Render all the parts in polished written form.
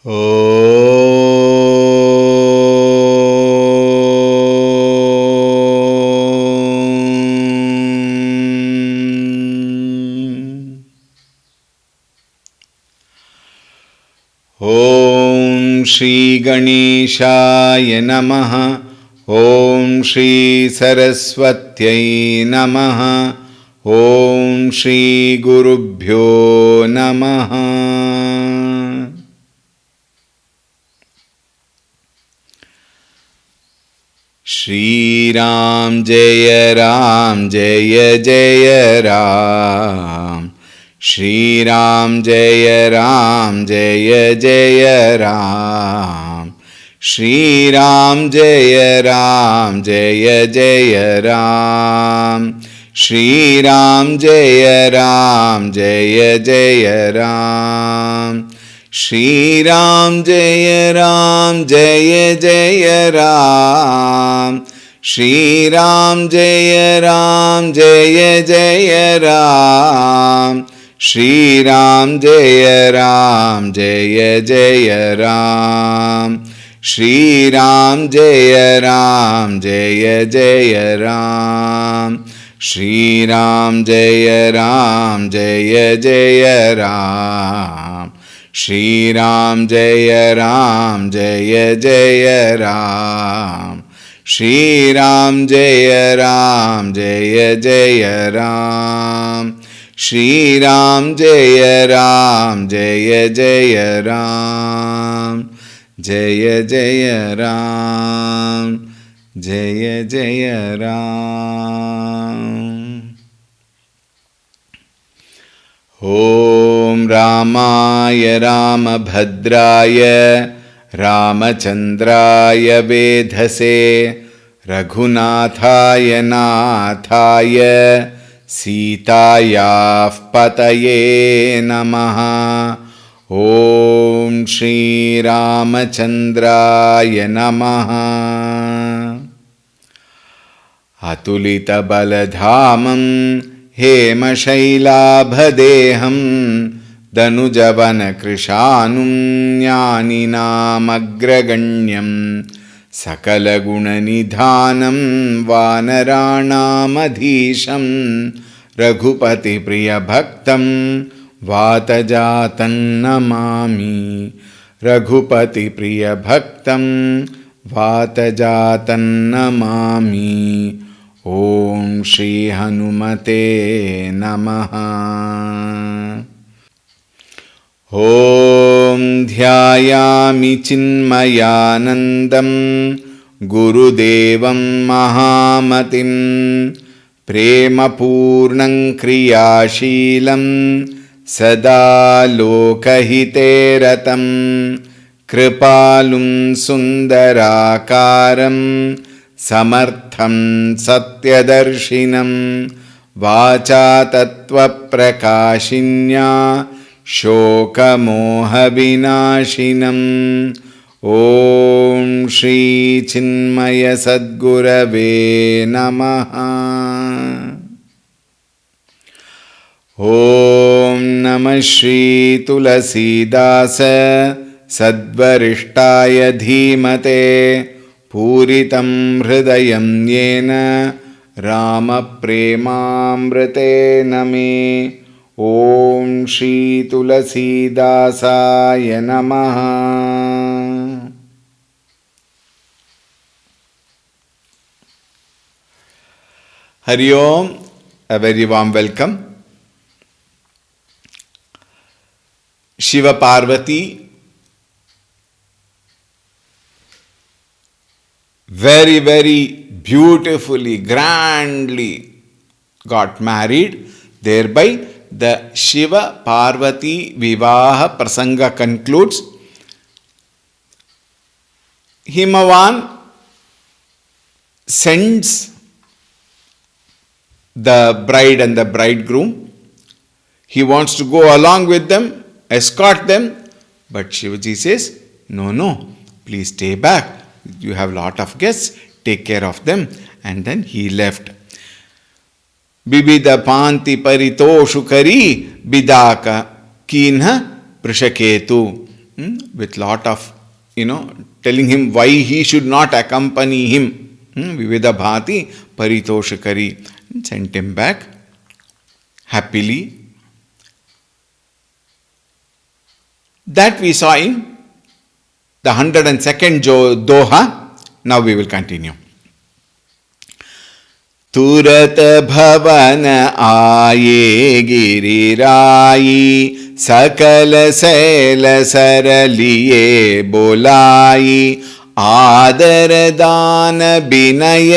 Om Shri Ganeshaya Namaha. Om Shri Saraswatyai Namaha. Om Shri Gurubhyo Namaha. Shri Ram Jaya Ram Jaya Jaya Ram. Shri Ram Jaya Ram Jaya Jaya Ram. Shri Ram Jaya Ram Jaya Jaya Ram. Shri Ram Jaya Ram Jaya Jaya Ram. Shri Ram Jaya Ram Jaya Jaya Ram. Shri Ram Jaya Ram Jaya Jaya Ram. Shri Ram Jaya Ram Jaya Jaya Ram. Shri Ram Jaya Ram Jaya Jaya Ram. Shri Ram Jaya Ram Jaya Jaya Ram. Shri Ram Jaya Ram Jaya Jaya Ram. Shri Ram Jaya Ram Jaya Jaya Ram. Shri Ram Jaya Ram Jaya Jaya Ram. Jaya Jaya Ram Jaya Jaya Ram. Om Ramaya Ramabhadraya Ramachandraya Vedhase Raghunathaya Nathaya Sitayah Pataye Namaha. Om Shri Ramachandraya Namaha. Atulita Baladhamam Hema Shailabhadeham Danujavana Krishanum Jnaninam Agraganyam Sakala Gunanidhanam Vanaranam Adhisham Raghupati Priya Bhaktam Vatajatan Namami. Raghupati Priya Bhaktam Vatajatan Namami. Om Shri Hanumate Namaha. Om Dhyayami Chinmayanandam Gurudevam Mahamatim Prema Purnam Kriyashilam Sada Lokahiteratam Kripalum Sundarakaram Samartham Satyadarshinam Vacha Tattva Prakashinya Shoka Moha Vinashinam. Om Shri Chinmaya Sadgurave Namaha. Om Namah Shri Tulsi Dasa Sadvarishtaya Dhimate Puritam Hridayam Yena Rama Premamrite Name. Om Shri Tulsi Dasaya Namaha. Hari Om, a very warm welcome. Shiva Parvati, very, very beautifully, grandly got married. Thereby, the Shiva Parvati Vivaha Prasanga concludes. Himavan sends the bride and the bridegroom. He wants to go along with them, escort them, but Shivaji says, no, please stay back. You have a lot of guests, take care of them. And then he left. Bibida panti paritoshu kari bidaka kinha prishaketu. with lot of, telling him why he should not accompany him. Vividha bhati paritoshakari. And sent him back happily. That we saw in the 102nd Doha. Now we will continue. तुरत भवन आये गिरिराई सकल cell सरलिए बोलाई आदर दान विनय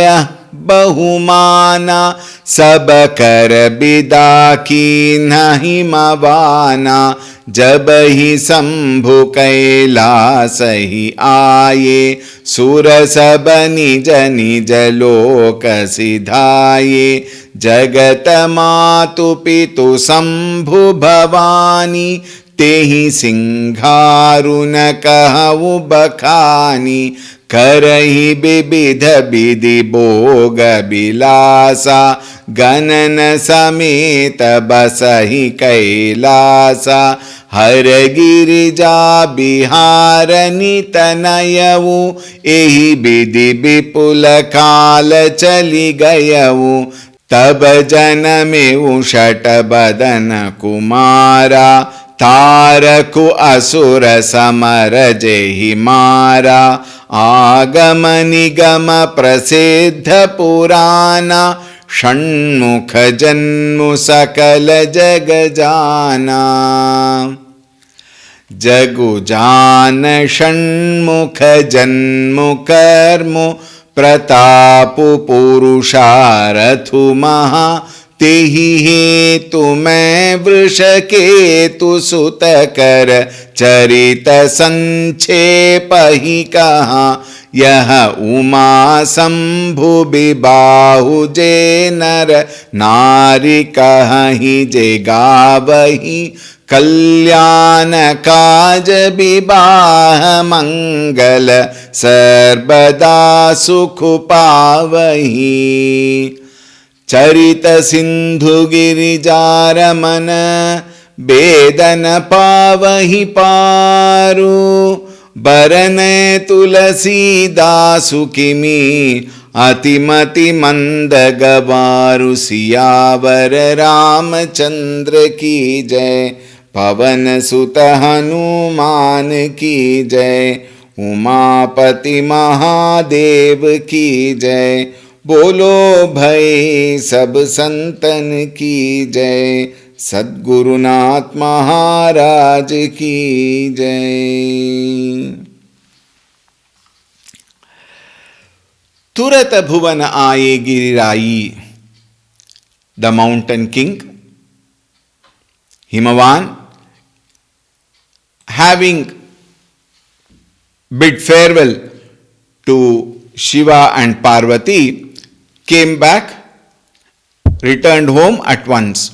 बहुमाना सब कर बिदा की नहीं मवाना जब ही शंभु कैलास ही आये सुर सब निज निज लोक सिधाये जगत मातु पितु शंभु भवानी तेहि सिंहारु न कहु बखानी करहि विविध विधि भोग बिलासा गणन समेत बसहि कैलासा हर गिरिजा बिहार नितनयऊ एहि विधि विपुल काल चली गयऊ तब जनमेऊ षट बदन कुमारा तारकु असुर समर जेहि मारा आगम निगम प्रसिद्ध पुराना षण्मुख जन्मु सकल जग जाना जगु जान षण्मुख जन्मु कर्मु प्रतापु पुरुषारथु महा तेहि हेतु मैं वृष केतु सुत कर चरित संक्षेप ही कहा यह उमा शंभु विबाहु जे नर नारी कहि जे गावही कल्याण काज विवाह मंगल सर्वदा सुख पावही चरित सिंधु गिरिजारमन वेदन पावहि पारु बरन तुलसी दासु किमी अतिमति मंद गवारु सियावर रामचंद्र की जय पवन सुत हनुमान की जय उमापति महादेव की जय बोलो भई सब संतन की जय सद्गुरुनाथ महाराज की जय। तुरत भुवन आए गिरिराई the mountain king Himavan, having bid farewell to Shiva and Parvati, came back, returned home at once.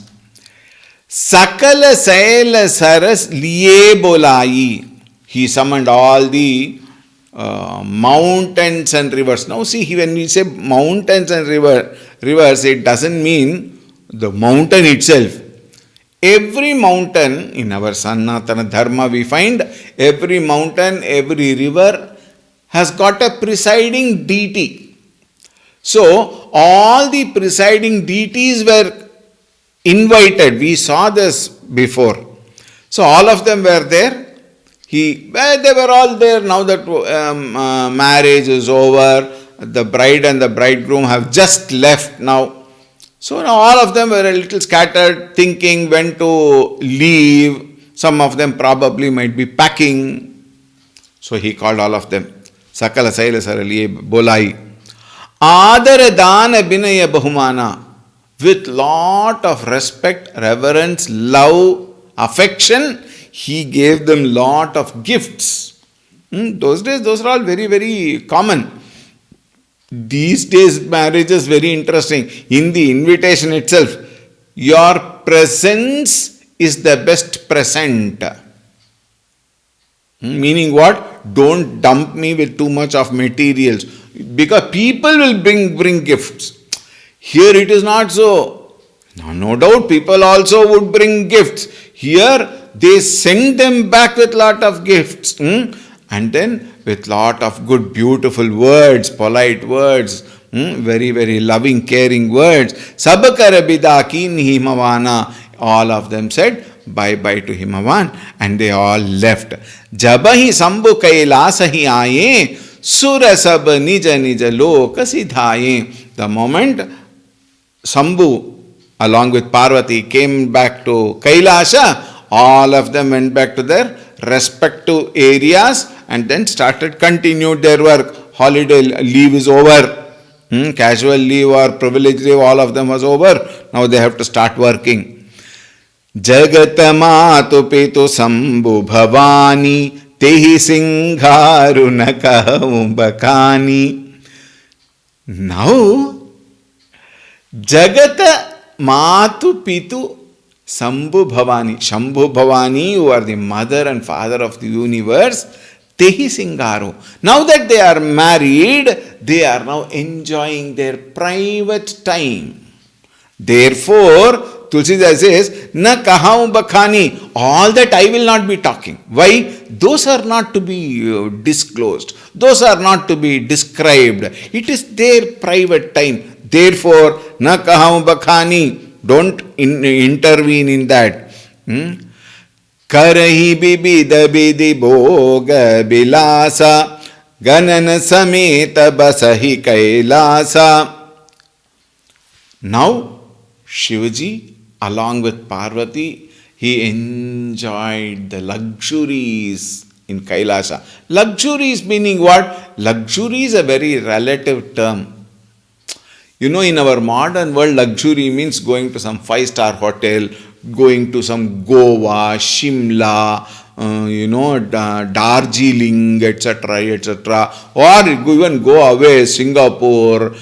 Sakala Sail Saras Liye Bolai. He summoned all the mountains and rivers. Now see, when we say mountains and rivers, it doesn't mean the mountain itself. Every mountain, in our Sanatana Dharma we find, every mountain, every river has got a presiding deity. So, all the presiding deities were invited. We saw this before. So, all of them were there. They were all there. Now that marriage is over, the bride and the bridegroom have just left now. So now all of them were a little scattered, thinking when to leave. Some of them probably might be packing. So he called all of them. Sakala Saila Saraliye Bolai. Adara Dana Binaya Bahumana. With lot of respect, reverence, love, affection, he gave them lot of gifts. Those days, those are all very, very common. These days, marriage is very interesting. In the invitation itself, your presence is the best present. Meaning what? Don't dump me with too much of materials. Because people will bring gifts. Here it is not so. No doubt people also would bring gifts. Here they sent them back with lot of gifts. And then with lot of good, beautiful words, polite words, very, very loving, caring words. Sabakara bidakin himavana. All of them said bye-bye to Himavan, and they all left. Jabahi sambu kailasa hi aaye, sura sab nija nija loka sidhaye. The moment Sambhu along with Parvati came back to Kailasa, all of them went back to their respective areas and then continued their work. Holiday leave is over. Casual leave or privilege leave, all of them was over. Now they have to start working. Jagat matu pitu Sambhu bhavani tehi singharu nakahu bakani. Now Jagata Matu Pitu Sambhu Bhavani. Shambhu Bhavani, who are the mother and father of the universe, Tehi Singaro. Now that they are married, they are now enjoying their private time. Therefore, Tulsi says, Na kahau bakhani. All that I will not be talking. Why? Those are not to be disclosed. Those are not to be described. It is their private time. Therefore, na kahau bakhani, don't intervene in that. Karahi bibida bidi bhoga bilasa, ganana sameta basahi kailasa. Now, Shivaji, along with Parvati, he enjoyed the luxuries in Kailasa. Luxuries meaning what? Luxury is a very relative term. You know, in our modern world, luxury means going to some 5-star hotel, going to some Goa, Shimla, Darjeeling, etc., etc., or even go away, Singapore,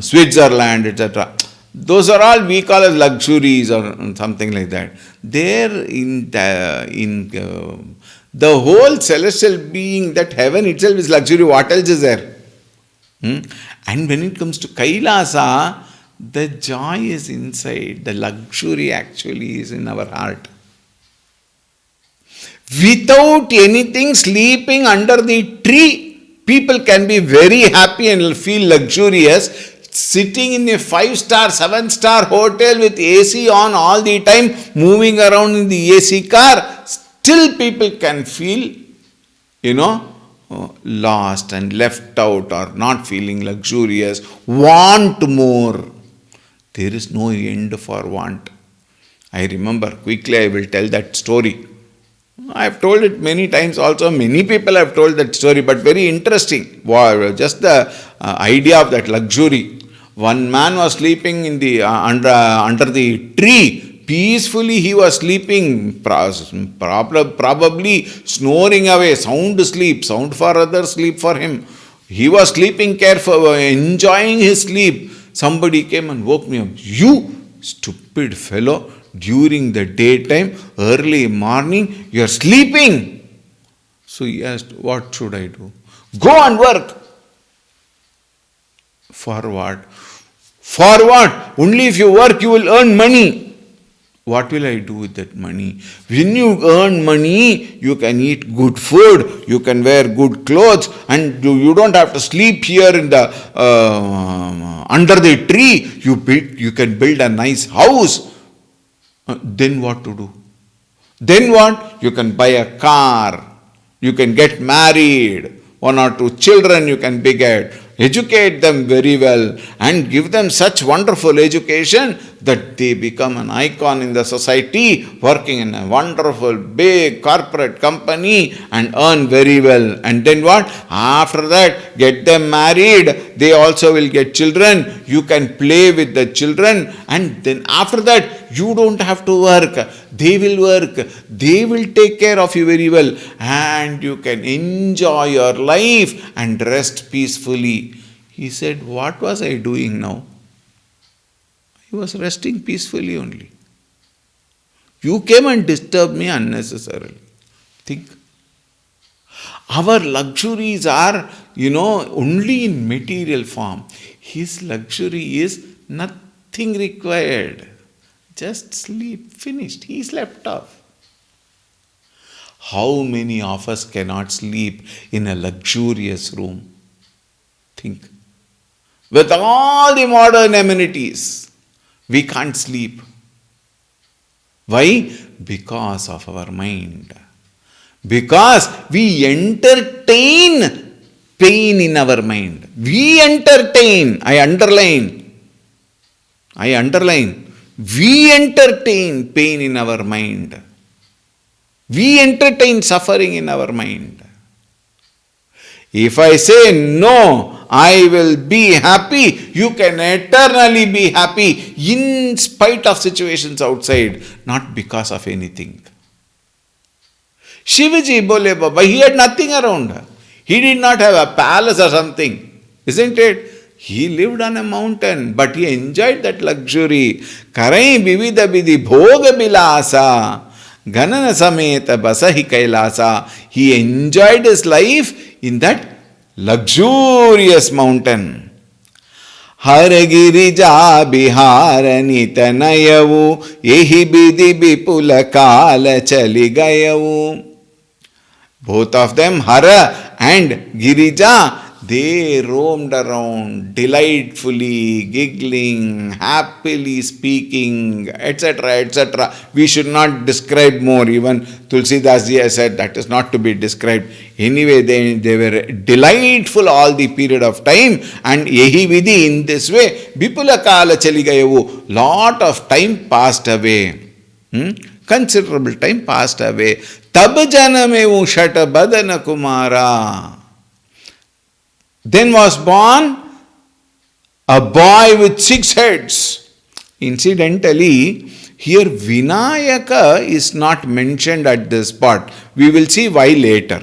Switzerland, etc. Those are all we call as luxuries or something like that. There in the whole celestial being, that heaven itself is luxury. What else is there? And when it comes to Kailasa, the joy is inside. The luxury actually is in our heart. Without anything, sleeping under the tree, people can be very happy and feel luxurious. Sitting in a 5-star, 7-star hotel with AC on all the time, moving around in the AC car, still people can feel, lost and left out or not feeling luxurious, want more. There is no end for want. I remember, quickly I will tell that story. I have told it many times also, many people have told that story, but very interesting. Wow, just the idea of that luxury. One man was sleeping in the under the tree. Peacefully he was sleeping, probably snoring away, sound sleep, sound for others, sleep for him. He was sleeping carefully, enjoying his sleep. Somebody came and woke me up. You stupid fellow, during the daytime, early morning, you are sleeping. So he asked, what should I do? Go and work. For what? For what? Only if you work, you will earn money. What will I do with that money? When you earn money, you can eat good food, you can wear good clothes, and you don't have to sleep here in the under the tree. You can build a nice house. Then what to do? Then what? You can buy a car. You can get married. 1 or 2 children you can beget. Educate them very well and give them such wonderful education that they become an icon in the society, working in a wonderful big corporate company and earn very well. And then what? After that, get them married. They also will get children. You can play with the children, and then after that, you don't have to work. They will work. They will take care of you very well, and you can enjoy your life and rest peacefully. He said, what was I doing now? I was resting peacefully only. You came and disturbed me unnecessarily. Think. Our luxuries are, only in material form. His luxury is nothing required. Just sleep. Finished. He slept off. How many of us cannot sleep in a luxurious room? Think. With all the modern amenities, we can't sleep. Why? Because of our mind. Because we entertain pain in our mind. We entertain, I underline, we entertain pain in our mind. We entertain suffering in our mind. If I say no, I will be happy, you can eternally be happy in spite of situations outside, not because of anything. Shivaji Bole Baba, he had nothing around. He did not have a palace or something, isn't it? He lived on a mountain, but he enjoyed that luxury. Karai Bivida Bidi Bhoga Bilasa. Ganana Sameta Basahi Kailasa. He enjoyed his life in that luxurious mountain. Haragirija Bihara Nitanayavu Ehi Bidi Bipula Kala Chaligayavu. Both of them, Hara and Girija, they roamed around delightfully, giggling, happily speaking, etc., etc. We should not describe more. Even Tulsi Das ji has said that is not to be described. Anyway, they were delightful all the period of time, and Yehi Vidhi, in this way, Bipula Kala Chaligayavu, lot of time passed away. Considerable time passed away. Tab janamevu shata badana kumara. Then was born a boy with 6 heads. Incidentally, here Vinayaka is not mentioned at this spot. We will see why later.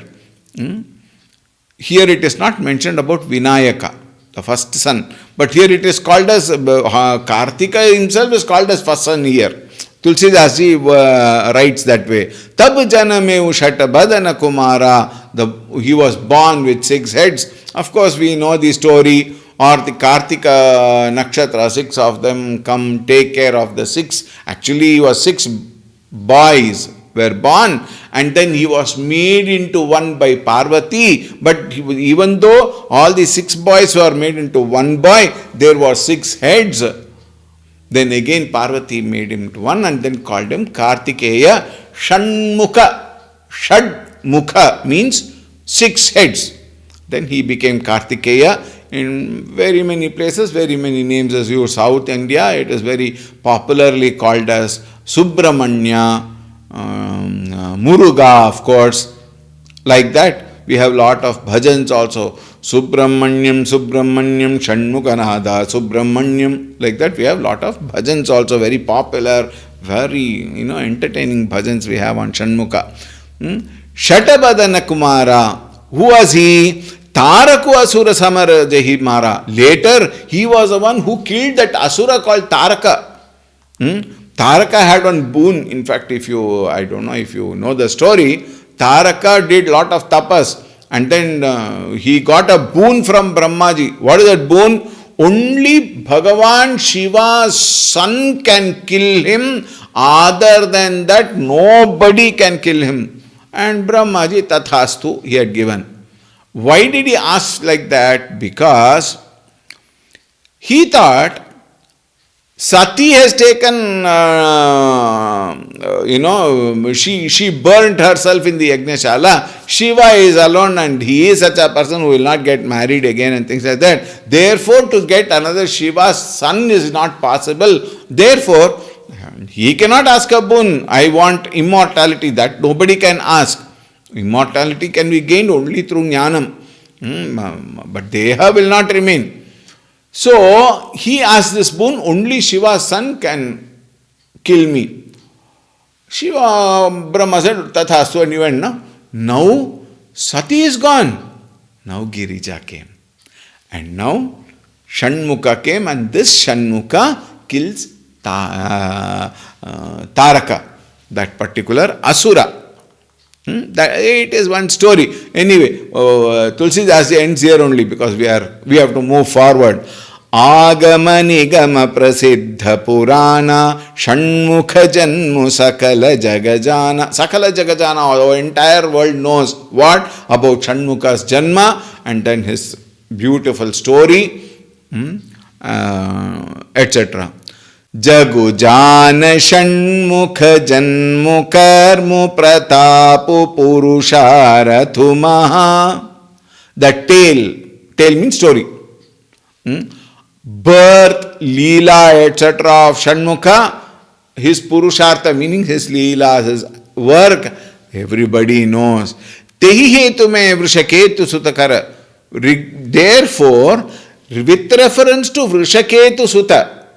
Here it is not mentioned about Vinayaka, the first son. But here it is called as, Kartika himself is called as first son here. Tulsi Das ji writes that way. Tab janameu shata badana kumara. He was born with 6 heads. Of course, we know the story, or the Kartika Nakshatra, 6 of them come take care of the 6. Actually, 6 boys were born, and then he was made into one by Parvati. But even though all the 6 boys were made into one boy, there were 6 heads. Then again Parvati made him to one and then called him Kartikeya Shanmukha. Shadmukha means 6 heads. Then he became Kartikeya. In very many places, very many names. As you South India, it is very popularly called as Subramanya, Muruga, of course. Like that, we have lot of bhajans also. Subramanyam, Subramanyam, Shanmukanada, Subramanyam. Like that, we have lot of bhajans also, very popular, very, entertaining bhajans we have on Shanmuka. Shatabadana Kumara. Who was he? Taraku Asura Samara Jahimara. Later, he was the one who killed that Asura called Taraka. Taraka had one boon. In fact, I don't know if you know the story, Taraka did lot of tapas. And then he got a boon from Brahmaji. What is that boon? Only Bhagavan Shiva's son can kill him. Other than that, nobody can kill him. And Brahmaji Tathastu he had given. Why did he ask like that? Because he thought Sati has taken, she burnt herself in the Yajnashala. Shiva is alone and he is such a person who will not get married again and things like that. Therefore, to get another Shiva's son is not possible. Therefore, he cannot ask a boon. I want immortality. That nobody can ask. Immortality can be gained only through jnanam. But Deha will not remain. So, he asked this boon, only Shiva's son can kill me. Shiva, Brahma said, Tathastu, and he went, no? Now, Sati is gone. Now, Girija came. And now, Shanmukha came, and this Shanmukha kills Taraka, that particular Asura. That it is one story. Anyway, Tulsi Das ends here only because we have to move forward. Agama nigama prasiddha purana Shanmukha janmu sakala jagajana. Sakala jagajana, the entire world knows what? About Shanmukha's janma and then his beautiful story, etc. Jagu jana Shanmukha janmu karmu pratapu purusharathu maha. The tale means story. Birth, Leela, etc. of Shanmukha, his Purushartha, meaning his Leelas, his work, everybody knows. Tehi hetu mein Vrishaketu Sutakara. Therefore, with reference to Vrishaketu Suta,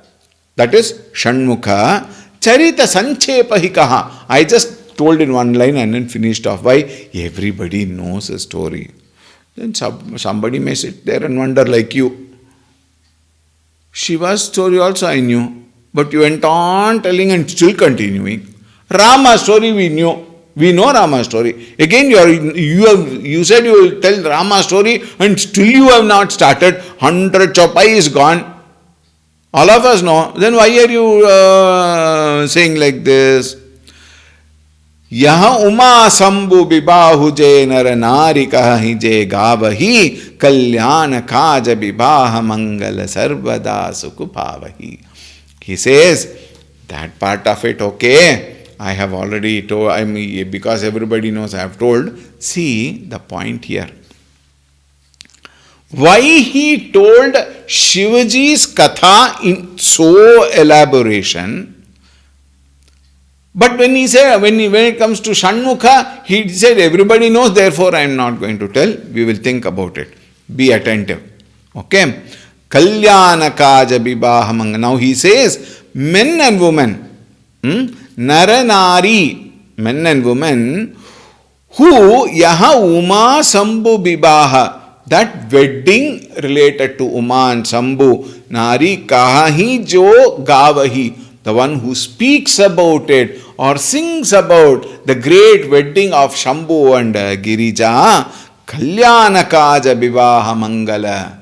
that is Shanmukha, Charita Sanchepahi kaha. I just told in one line and then finished off. Why? Everybody knows a story. Then somebody may sit there and wonder like you. Shiva's story also I knew, but you went on telling and still continuing. Rama's story we knew. We know Rama's story. Again you said you will tell Rama's story and still you have not started. 100 chopai is gone. All of us know. Then why are you saying like this? Yaha uma sambu bibahu je nara nari kahi je gavahi kalyana kaja bibaha mangala sarvada sukupavahi. He says, that part of it, okay, I have already told, because everybody knows I have told. See the point here. Why he told Shivaji's katha in so elaboration? But when it comes to Shanmukha, he said everybody knows, therefore I am not going to tell. We will think about it. Be attentive. Okay? Kalyana kaja bibaha manga. Now he says, men and women, naranari, men and women, who yaha uma sambhu bibaha, that wedding related to Uma and Sambhu, nari kahi jo gavahi, the one who speaks about it or sings about the great wedding of Shambhu and Girija, Kalyana Kaja Vivaha Mangala.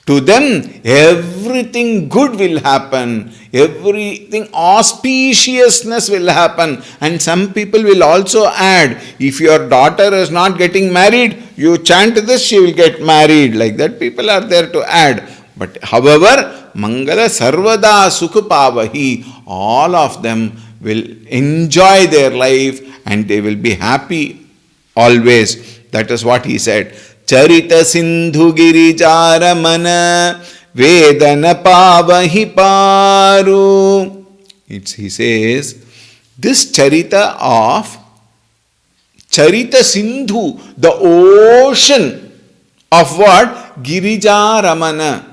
To them, everything good will happen, everything auspiciousness will happen. And some people will also add, if your daughter is not getting married, you chant this, she will get married. Like that, people are there to add. But however, Mangala Sarvada Sukhupavahi, all of them will enjoy their life and they will be happy always. That is what he said. Charita Sindhu Girijara Mana Vedana Pavahi Paru. He says, this Charita of Charita Sindhu, the ocean of what? Girija Ramana.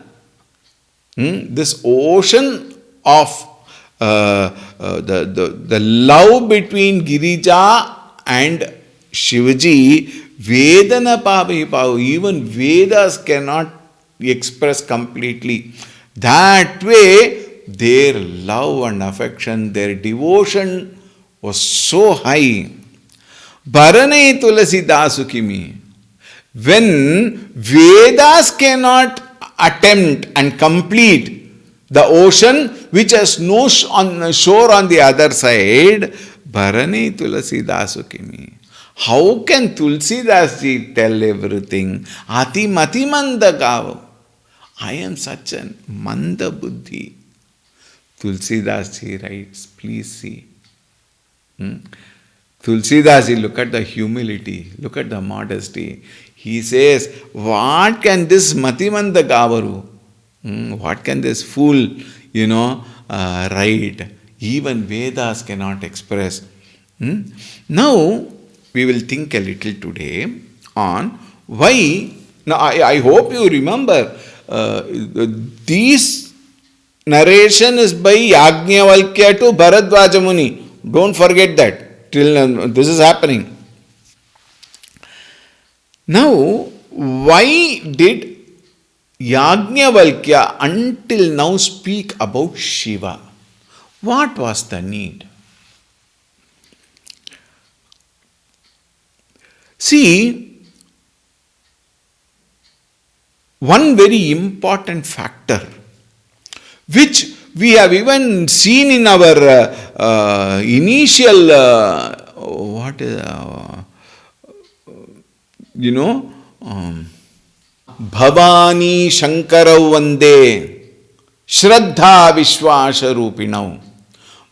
This ocean of the love between Girija and Shivaji, Vedana Pavi Pavu, even Vedas cannot express completely. That way, their love and affection, their devotion was so high. Bharane Tulsi Dasukimi. When Vedas cannot attempt and complete the ocean which has no shore on the other side, Bharane Tulsi Dasukimi. How can Tulsi Dasji tell everything? Ati mati manda gav. I am such a manda buddhi. Tulsi Dasji writes, please see. Tulsi Dasji, look at the humility, look at the modesty. He says, what can this matimanda gavaru? What can this fool, write? Even Vedas cannot express. Now, we will think a little today on why. Now, I hope you remember, this narration is by Yajnavalkya to Bharadwaja Muni. Don't forget that. Till this is happening. Now, why did Yajnavalkya until now speak about Shiva? What was the need? See, one very important factor which we have even seen in our initial, what is, Bhavani Shankarau Vande Shraddha Vishwasa Rupinau.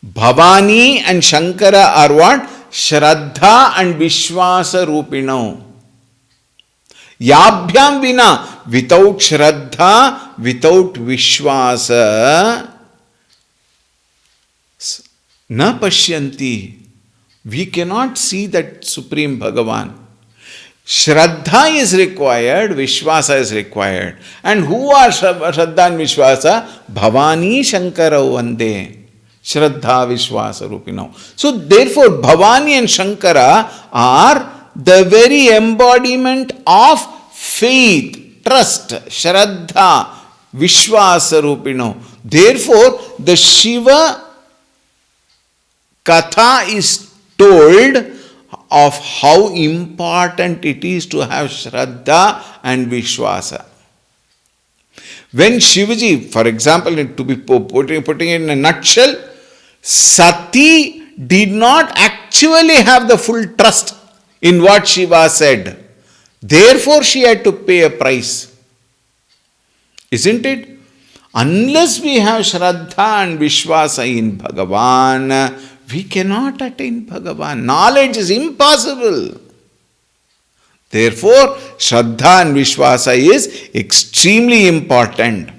Bhavani and Shankara are what? Shraddha and Vishwasa Rupinau. Yabhyam vina, without Shraddha, without Vishwasa, na pashyanti. We cannot see that Supreme Bhagavan. Shraddha is required, Vishwasa is required. And who are Shraddha and Vishwasa? Bhavani Shankarau Vande. Shraddha Vishwasa Rupinau. So therefore Bhavani and Shankara are the very embodiment of faith, trust, Shraddha, Vishwasa Rupinau. Therefore the Shiva Katha is told of how important it is to have Shraddha and Vishwasa. When Shivaji, for example, to be putting it in a nutshell, Sati did not actually have the full trust in what Shiva said. Therefore, she had to pay a price. Isn't it? Unless we have Shraddha and Vishwasa in Bhagavan, we cannot attain Bhagavan. Knowledge is impossible. Therefore, Shraddha and Vishwasa is extremely important.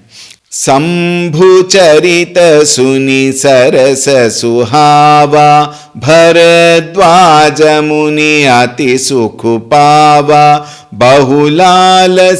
Sambhu charita suni sarasa suhava Bharadvaja muni ati sukhupava Bahulala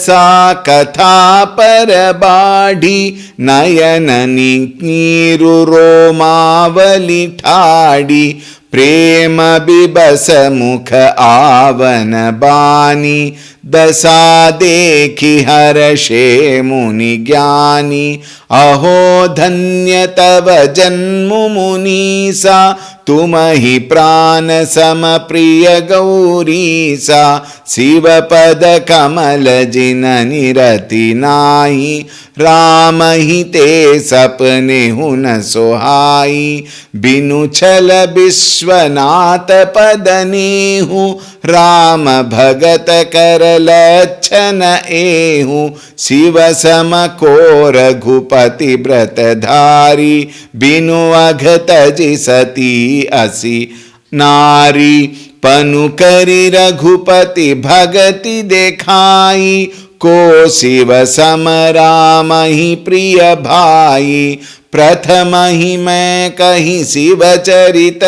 katha parabadi Nayana niru romavali thadi Prema bibasa mukha avana bani Dasa dekhi harashe muni gyani Aho dhanya tava janmu munisa Tumahi prana sama priya gaurisa Siva pada kamala jina nirati nahi Ramahi te sapne huna sohai Binu chala biswanata padane hu Rama bhagat karalachana ehu Siva samakor raghupati bratadhari Binu aghata jisati asi nari Panukari raghupati bhagati dekhai Ko Siva samaramahi priya bhai Prathamahi मैं कहीं शिव चरित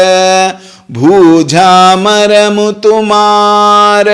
भूझा मरमु तुम्हार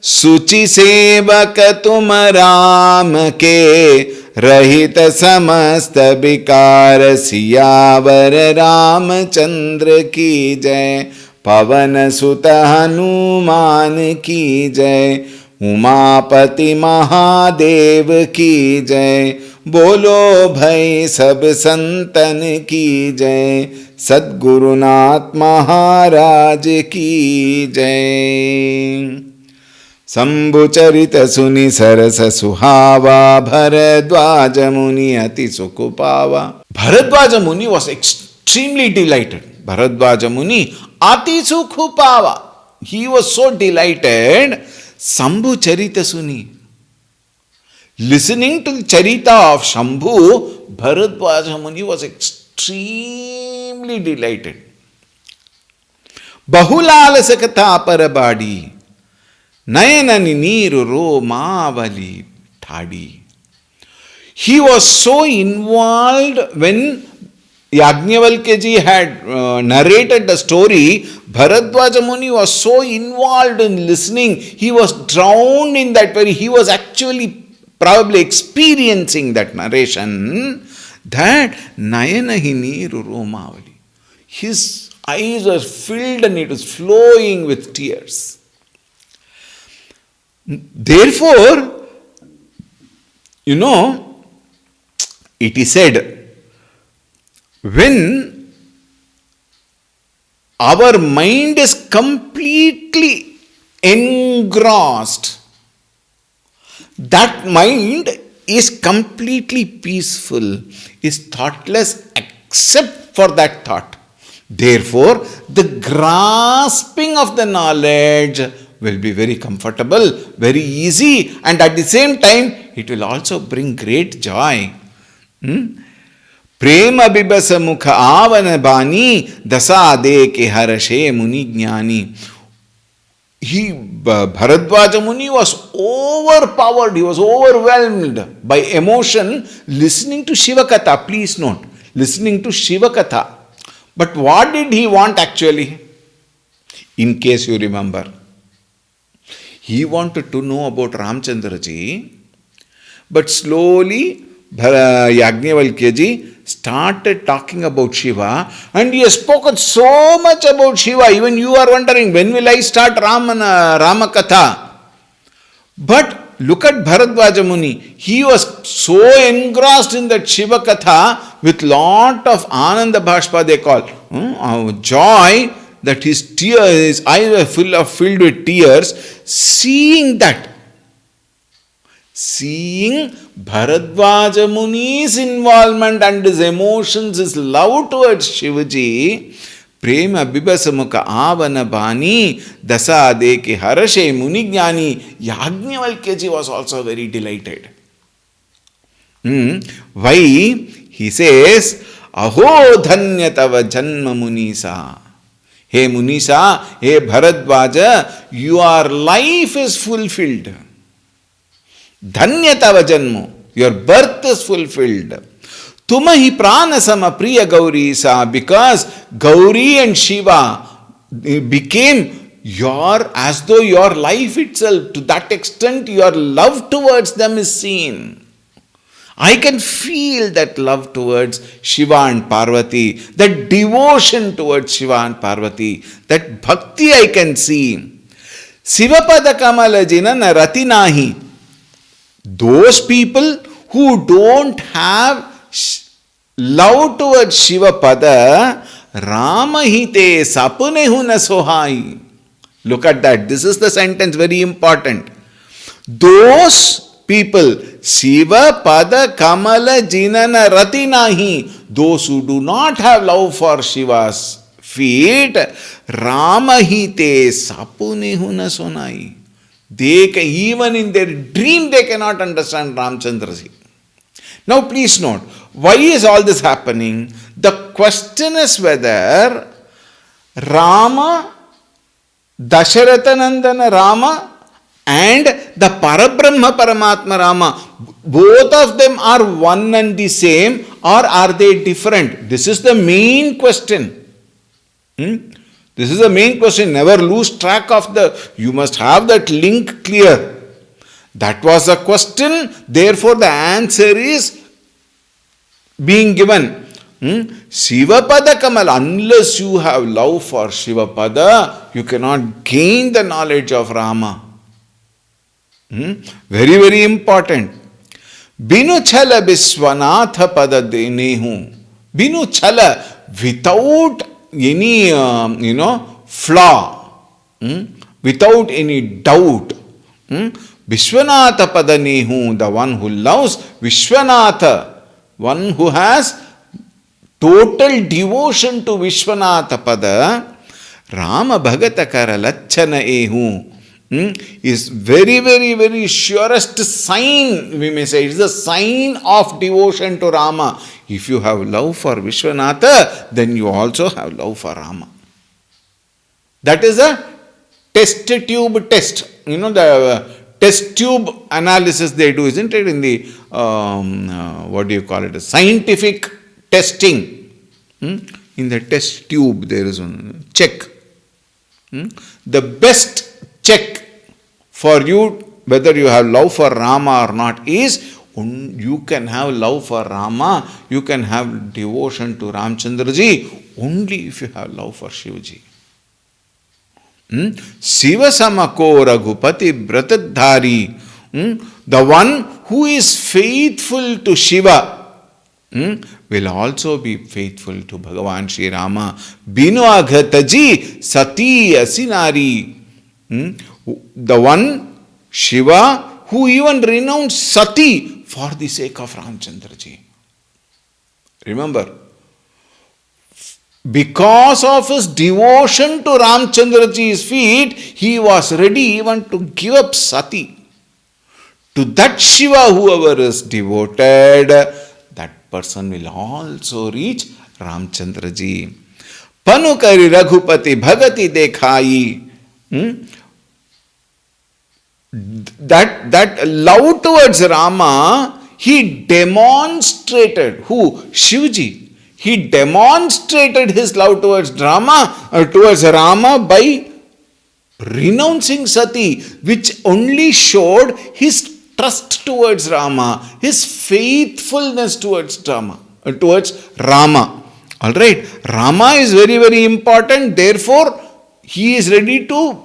सुचि सेवक तुम राम के रहित समस्त विकार सियावर रामचंद्र की जय पवन सुत हनुमान की जय उमापति महादेव की जय बोलो भाई सब संतन की जय सद्गुरुनाथ महाराज की जय शंभु चरित सुनि सरस सुहावा भरद्वाज मुनि अति सुख पावा Bharadwaja Muni was extremely delighted. Bharadwaja Muni ati sukhu pava. He was so delighted. Shambhu Charita Suni. Listening to the Charita of Shambhu, Bharadwaja Muni was extremely delighted. Bahulala sakatha parabadi. Nayanani niru ro mavali thadi. He was so involved when Yajnavalkya ji had narrated the story. Bharadwaja Muni was so involved in listening. He was drowned in that very. He was actually probably experiencing that narration. That Nayanahi niru romavali. His eyes were filled and it was flowing with tears. Therefore, it is said, when our mind is completely engrossed, that mind is completely peaceful, is thoughtless except for that thought. Therefore, the grasping of the knowledge will be very comfortable, very easy, and at the same time, it will also bring great joy. Prema bibasa mukha avana bani dasa de ke harashe muni jnani. Bharadvaja Muni was overpowered, he was overwhelmed by emotion listening to Shiva Katha. Please note, listening to Shiva Katha. But what did he want actually? In case you remember, he wanted to know about Ramchandra ji, but slowly Yajnavalkya ji started talking about Shiva, and he has spoken so much about Shiva. Even you are wondering, when will I start Rama Katha? But look at Bharadvaja Muni. He was so engrossed in that Shiva Katha with lot of Ananda Bhashpa, they call, joy, that his eyes were filled with tears, seeing that. Seeing Bharadvaja Muni's involvement and his emotions, his love towards Shivaji, Prema Bibasamukha Avana Bani Dasa Deke Harashe Muni Jnani, Yajnavalkya ji was also very delighted. Why? He says, Aho Dhanyatava Janma Munisa. Hey Munisa, hey Bharadvaja, your life is fulfilled. Dhanyatava janmo, your birth is fulfilled. Tumahi pranasama priya Gauri sa, because Gauri and Shiva became as though your life itself, to that extent your love towards them is seen. I can feel that love towards Shiva and Parvati, that devotion towards Shiva and Parvati, that bhakti I can see. Sivapada Kamala Jinana Ratinahi. Those people who don't have love towards Shiva Pada, Ramahite Sapunehuna Sohai. Look at that. This is the sentence, very important. Those people, Shiva Pada Kamala Jinana Ratinahi, those who do not have love for Shiva's feet, Ramahite Sapunehuna Sonai. Even in their dream, they cannot understand Ramchandra ji. Now, please note, why is all this happening? The question is whether Rama, Dasharathanandana Rama, and the Parabrahma Paramatma Rama, both of them are one and the same, or are they different? This is the main question. This is the main question. Never lose track of you must have that link clear. That was the question. Therefore, the answer is being given. Shiva Pada Kamal. Unless you have love for Shiva Pada, you cannot gain the knowledge of Rama. Very, very important. Binu Chala Biswanatha Pada Denehu. Binu Chala, without any flaw, without any doubt. Vishwanatha Padanehu, the one who loves Vishwanatha, one who has total devotion to Vishwanatha Pada, Rama Bhagatakara Lachana Ehu, is very, very, very surest sign, we may say. It is a sign of devotion to Rama. If you have love for Vishwanatha, then you also have love for Rama. That is a test tube test. The test tube analysis they do, isn't it? In the, a scientific testing. In the test tube, there is one check. The best check for you, whether you have love for Rama or not, is you can have love for Rama, you can have devotion to Ramchandra ji only if you have love for Shivaji. Shiva Samako Raghupati Bratadhari, the one who is faithful to Shiva will also be faithful to Bhagavan Shri Rama. Binu Aghataji Sati Asinari, the one Shiva who even renounced Sati for the sake of Ramchandra ji. Remember, because of his devotion to Ramchandra ji's feet, he was ready even to give up Sati. To that Shiva, whoever is devoted, that person will also reach Ramchandra ji. Panukari Raghupati Bhagati Dekhai. That love towards Rama, he demonstrated. Who? Shivji. He demonstrated his love towards Rama by renouncing Sati, which only showed his trust towards Rama, his faithfulness towards Rama. All right, Rama is very, very important. Therefore, he is ready to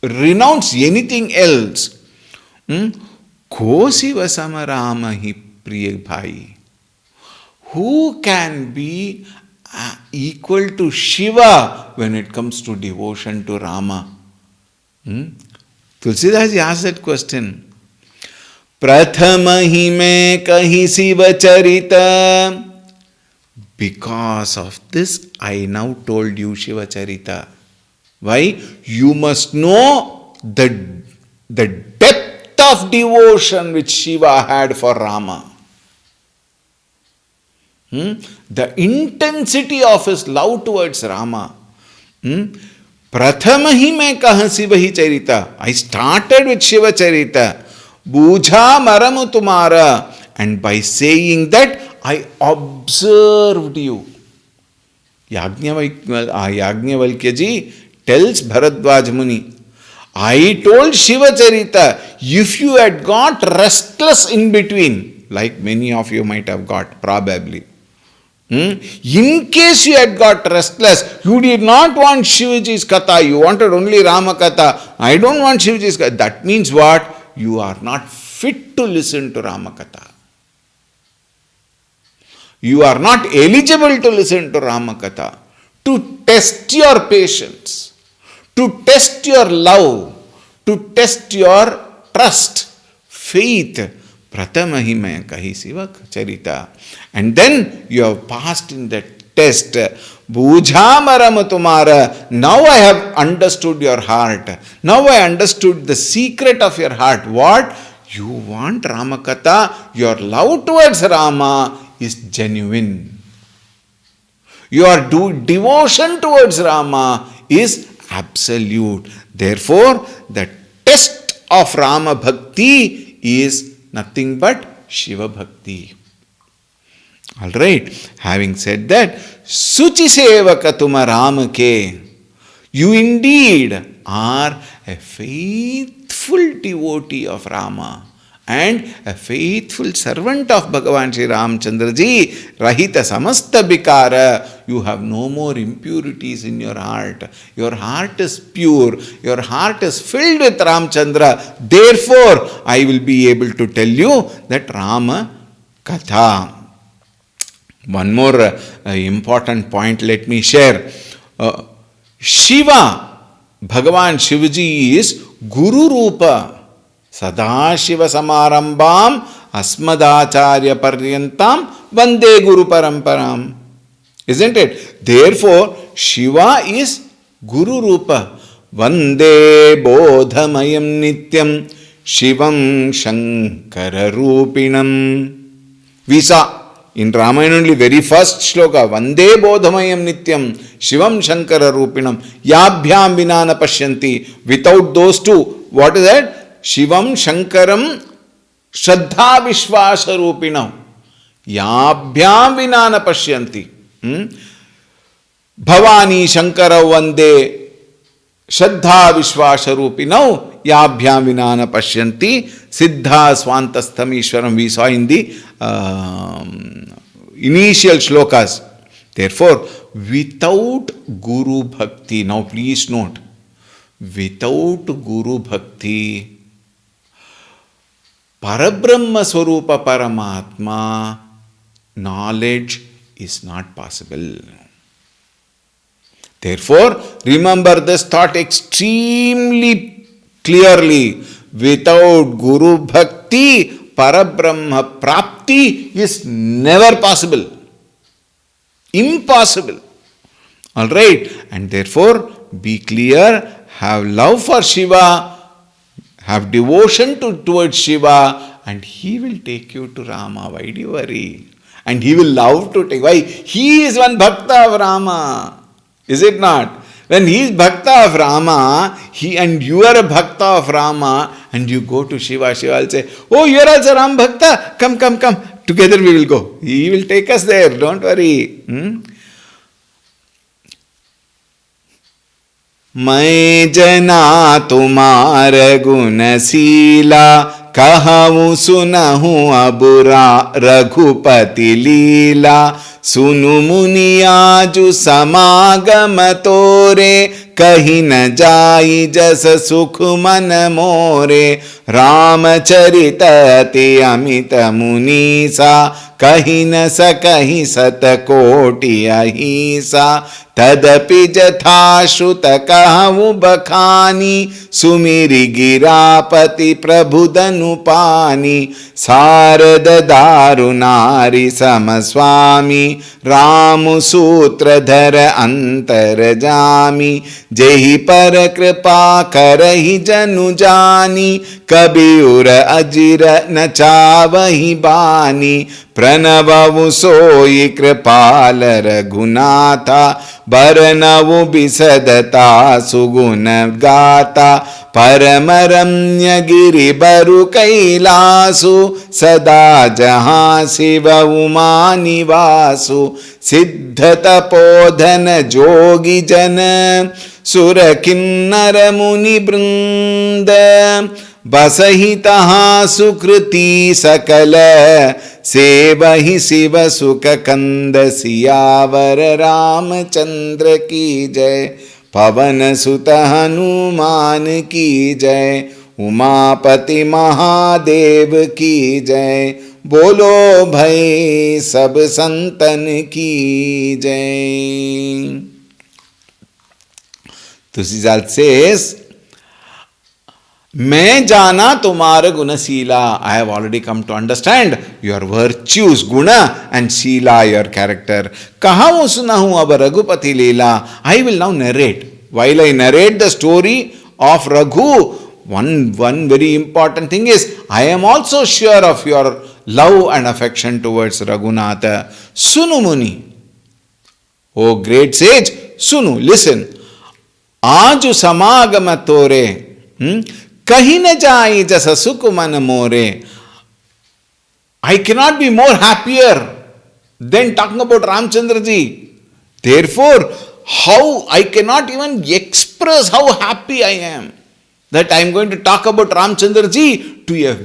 renounce anything else. Kosi vasama Rama hi priya bhai. Who can be equal to Shiva when it comes to devotion to Rama? Tulsidas asked that question. Prathama hi mein kahi Shiva charita. Because of this, I now told you Shiva Charita. Why? You must know the depth of devotion which Shiva had for Rama. The intensity of his love towards Rama. Prathama hi mein kaha Shiva hi Charita. I started with Shiva Charita. Bujha maramu tumara. And by saying that, I observed you. Yajnavalkya ji tells Bharadwaj Muni, I told Shiva Charita, if you had got restless in between, like many of you might have got, probably. In case you had got restless, you did not want Shivaji's Katha, you wanted only Rama Katha. I don't want Shivaji's Katha. That means what? You are not fit to listen to Rama Katha. You are not eligible to listen to Rama Katha. To test your patience, to test your love, to test your trust, faith. Pratamahi mein kahi Shiva Charita. And then you have passed in that test. Bujha maram tumara. Now I have understood your heart. Now I understood the secret of your heart. What? You want Rama Katha. Your love towards Rama is genuine. Your devotion towards Rama is absolute. Therefore, the test of Rama Bhakti is nothing but Shiva Bhakti. Alright, having said that, Suchi Sevaka Tuma Rama Ke. You indeed are a faithful devotee of Rama and a faithful servant of Bhagavan Shri Ramchandra ji. Rahita samasta bikara. You have no more impurities in your heart. Your heart is pure. Your heart is filled with Ramchandra. Therefore, I will be able to tell you that Rama Katha. One more important point let me share. Shiva, Bhagavan Shivaji is Guru Rupa. Sadashiva Samarambam Asmadacharya Paryantam Vande Guru Paramparam. Isn't it? Therefore, Shiva is Guru Rupa. Vande Bodhamayam Nityam Shivam Shankara Rupinam. We saw in Ramayana only very first shloka, Vande Bodhamayam Nityam Shivam Shankara Rupinam Yabhyam Vinana Pashyanti. Without those two, what is that? Shivam Shankaram Shraddha Vishwasa Rupinam Yabhyam Vinana Pashyanti. Bhavani Shankara Vande Shraddha Vishwasa Rupinam Yabhyam Vinana Pashyanti Siddha Swantastham Ishwaram. We saw in the initial shlokas. Therefore, without Guru Bhakti, now please note, without Guru Bhakti, Parabrahma Swarupa Paramatma knowledge is not possible. Therefore, remember this thought extremely clearly. Without Guru Bhakti, Parabrahma Prapti is never possible. Impossible. Alright? And therefore, be clear, have love for Shiva, have devotion towards Shiva, and he will take you to Rama. Why do you worry? And he will love to take. Why? He is one Bhakta of Rama. Is it not? When he is Bhakta of Rama, he and you are a Bhakta of Rama, and you go to Shiva, Shiva will say, oh, you are also Ram Bhakta? Come, come, come. Together we will go. He will take us there. Don't worry. मैं जना तुम्हार गुणशीला कहूँ सुनहूँ अब रघुपति लीला सुनु मुनि आजु समागम तोरे कहीं न जाई जस सुख मन मोरे रामचरित अति अमित मुनीसा कहीं न सकहीं सत कोटि अहिंसा तदपि जथाश्रुत कहूँ बखानी सुमिरि गिरापति प्रभु धनुपानी शारद दारु नारी सम स्वामी राम सूत्रधर अंतर जामी जेहि पर कृपा करहि जनु जानी कबीर अजिर न चावहि बानी प्रणवु सोई कृपाल रघुनाथा बरनवु बिसदता सुगुण गाता परम रम्य गिरि बरु कैलासु सदा जहाँ शिव उमा निवासु सिद्ध तपोधन जोगी जन सुर किन्नर मुनि वृंद बसहि तहाँ सुकृति सकल सेवहि शिव सुख कंद सियावर रामचंद्र की जय पवन सुत हनुमान की जय उमापति महादेव की जय बोलो भाई सब संतन की जय. तुलसीदास says, मैं जाना तुम्हारे गुणशीला. I have already come to understand your virtues, guna, and sheela, your character. Kahau sunahu ab Raghupati leela. I will now narrate. While I narrate the story of Raghu, one very important thing is, I am also sure of your love and affection towards Raghunatha. Sunu Muni. O great sage, Sunu, listen. Aju samagama tore. Kahi na jai jasa sukh man more. I cannot be more happier than talking about Ramchandra ji. Therefore, how I cannot even express how happy I am that I am going to talk about Ramchandra ji to a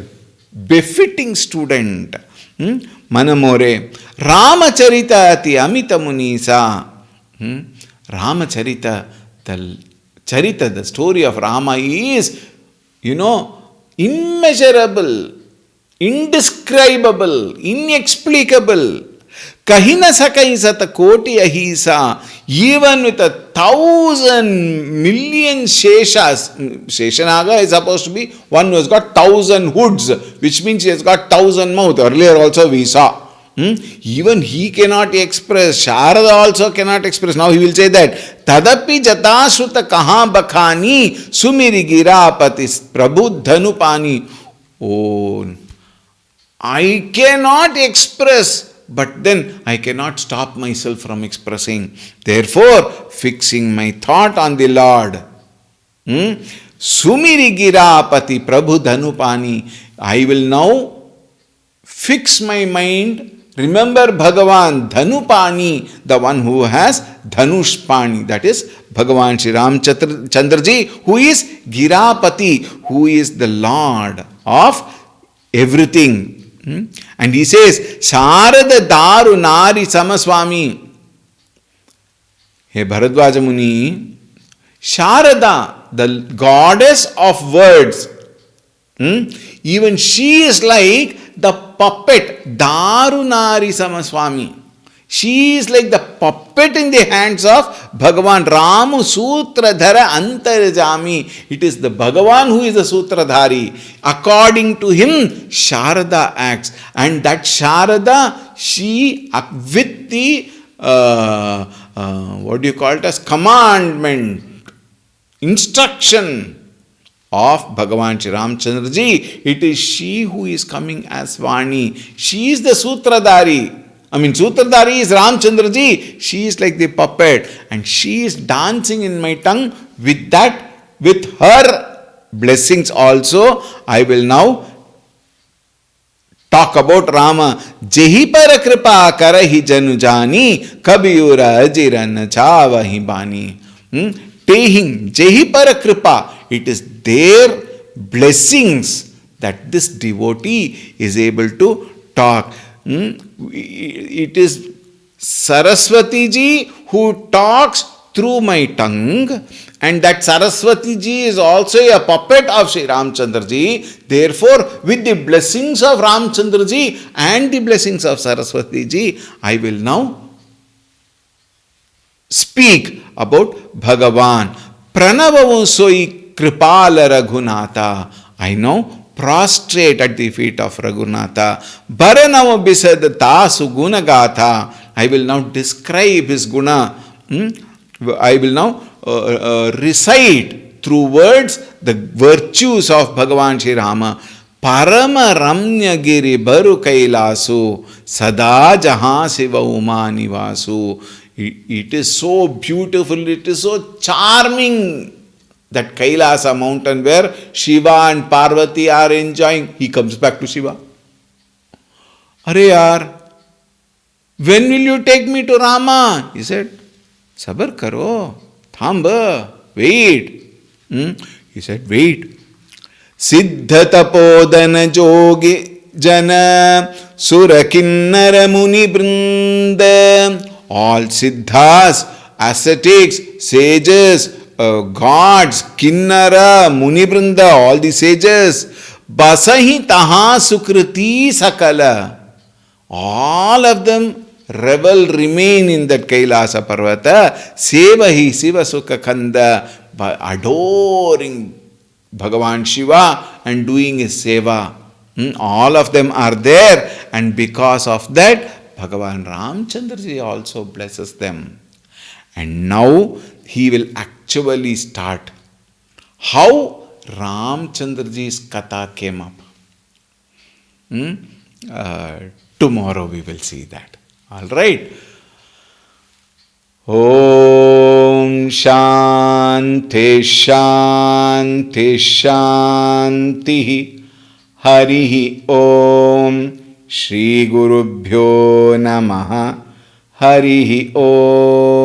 befitting student. Manamore. Ramacharita ati amita munisa. Ramacharita, the Charita, the story of Rama is, immeasurable, indescribable, inexplicable. Kahina sakai sata koti ahisa. Even with 1,000 million Sheshas, Sheshanaga is supposed to be one who has got 1,000 hoods, which means he has got 1,000 mouths. Earlier also we saw. Even he cannot express. Sharada also cannot express. Now he will say that Tadapi jatasuta kaha bakhani sumiri girapatis prabhu dhanupani. Oh, I cannot express, but then I cannot stop myself from expressing. Therefore, fixing my thought on the Lord. Sumiri girapati prabhu dhanupani. I will now fix my mind. Remember Bhagavan Dhanupani, the one who has Dhanushpani, that is Bhagavan Shri Ramchandraji, who is Girapati, who is the Lord of everything. And he says, Sharada Daru Nari Samaswami. Hey Bharadwaja Muni, Sharada, the goddess of words, even she is like the puppet, Darunari Samaswami. She is like the puppet in the hands of Bhagavan. Ramu Sutradhara Antarjami. It is the Bhagavan who is the Sutradhari. According to him, Sharada acts. And that Sharada, she, with the, what do you call it as, commandment, instruction of Bhagavan Shri Ramchandraji, it is she who is coming as Vani. She is the Sutradhari. Sutradhari is Ramchandraji. She is like the puppet. And she is dancing in my tongue with that, with her blessings also. I will now talk about Rama. Jehi para kripa karahi janujani kabiyura ajiran chavahi bani. Tehing Jehi para kripa. It is their blessings that this devotee is able to talk. It is Saraswati ji who talks through my tongue, and that Saraswati ji is also a puppet of Sri Ramchandra ji. Therefore, with the blessings of Ramchandra ji and the blessings of Saraswati ji, I will now speak about Bhagavan. Pranavavu soi kripala raghunatha. I know prostrate at the feet of Raghunatha. Bharanava bisadata sugunagatha. I will now describe his guna. I will now recite through words the virtues of Bhagavan Shri Rama. Parama ramnya giri baru kailasu sada jaha siva uma nivasu. It is so beautiful, it is so charming. That Kailasa mountain where Shiva and Parvati are enjoying. He comes back to Shiva. Are yaar, when will you take me to Rama? He said, Sabar karo, thamba, wait. He said, wait. Siddha tapodana jogi jana surakinnara muni brinda. All siddhas, ascetics, sages, gods, Kinnara, Munibrinda, all the sages, Basahi Taha Sukriti Sakala. All of them revel, remain in that Kailasa Parvata, Sevahi Siva Sukha Kanda, by adoring Bhagavan Shiva and doing his seva. All of them are there, and because of that, Bhagavan Ramchandraji also blesses them. And now he will actually start how Ramchandraji's katha came up. Tomorrow we will see that. All right. Om Shanti Shanti Shanti Harihi Om Shri Gurubhyo Namaha Harihi Om